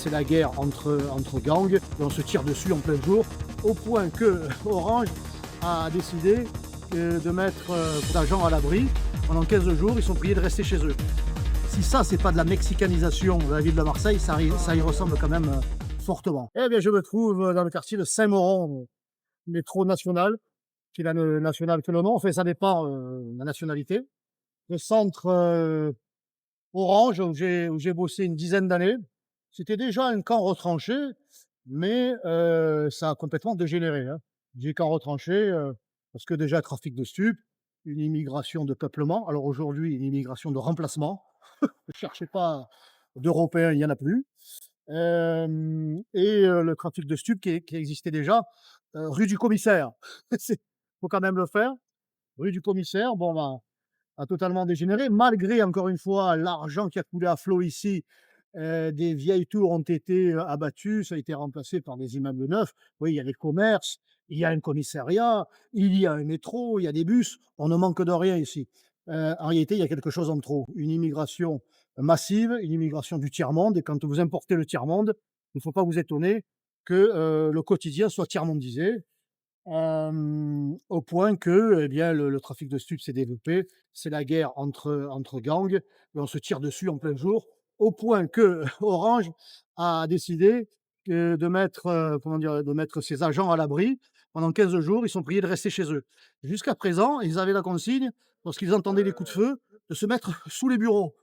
c'est la guerre entre gangs, et on se tire dessus en plein jour, au point que Orange a décidé de mettre des agents à l'abri. Pendant 15 jours, ils sont priés de rester chez eux. Si ça, c'est pas de la mexicanisation de la ville de Marseille, ça y ressemble quand même fortement. Eh bien, je me trouve dans le quartier de Saint-Mauron, métro national, qui est la nationale que le nom, enfin ça dépend de la nationalité. Le centre Orange, où j'ai bossé une dizaine d'années, c'était déjà un camp retranché, mais ça a complètement dégénéré, hein. J'ai camp retranché parce que déjà trafic de stupes, une immigration de peuplement, alors aujourd'hui une immigration de remplacement. Ne cherchez pas d'Européens, il y en a plus. Et le trafic de stupes qui existait déjà rue du Commissaire. C'est faut quand même le faire. Rue du Commissaire, bon, ben, a totalement dégénéré, malgré, encore une fois, l'argent qui a coulé à flot ici. Des vieilles tours ont été abattues, ça a été remplacé par des immeubles neufs. Oui, il y a des commerces, il y a un commissariat, il y a un métro, il y a des bus. On ne manque de rien ici. En réalité, il y a quelque chose en trop. Une immigration massive, une immigration du tiers-monde. Et quand vous importez le tiers-monde, il ne faut pas vous étonner que le quotidien soit tiers-mondisé. Au point que, eh bien, le trafic de stupes s'est développé. C'est la guerre entre gangs, et on se tire dessus en plein jour, au point que Orange a décidé de mettre, comment dire? De mettre ses agents à l'abri. Pendant 15 jours, ils sont priés de rester chez eux. Jusqu'à présent, ils avaient la consigne, lorsqu'ils entendaient les coups de feu, de se mettre sous les bureaux.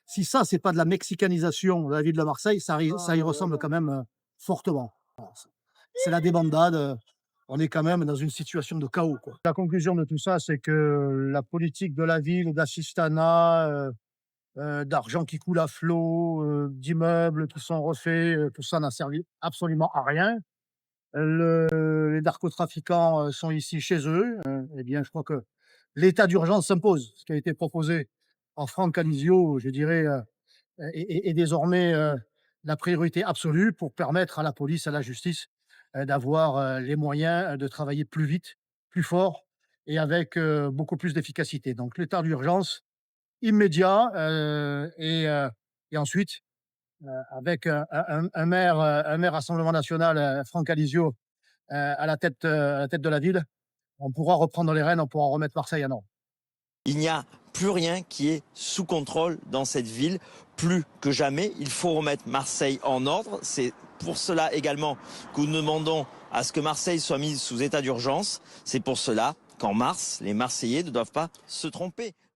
Si ça, c'est pas de la mexicanisation de la ville de Marseille, ça y ressemble quand même fortement. C'est la débandade, on est quand même dans une situation de chaos, quoi. La conclusion de tout ça, c'est que la politique de la ville, d'assistanat, d'argent qui coule à flot, d'immeubles qui sont refaits, tout ça n'a servi absolument à rien. Les narcotrafiquants, sont ici chez eux, eh bien, je crois que l'état d'urgence s'impose. Ce qui a été proposé par Franck Alizio, je dirais, est désormais, la priorité absolue pour permettre à la police, à la justice, d'avoir, les moyens, de travailler plus vite, plus fort et avec, beaucoup plus d'efficacité. Donc l'état d'urgence immédiat, et ensuite, avec un maire Rassemblement national, Franck Alizio, à la tête de la ville, on pourra reprendre les rênes, on pourra remettre Marseille à ordre. Il n'y a plus rien qui est sous contrôle dans cette ville. Plus que jamais, il faut remettre Marseille en ordre. C'est pour cela également que nous demandons à ce que Marseille soit mise sous état d'urgence. C'est pour cela qu'en mars, les Marseillais ne doivent pas se tromper.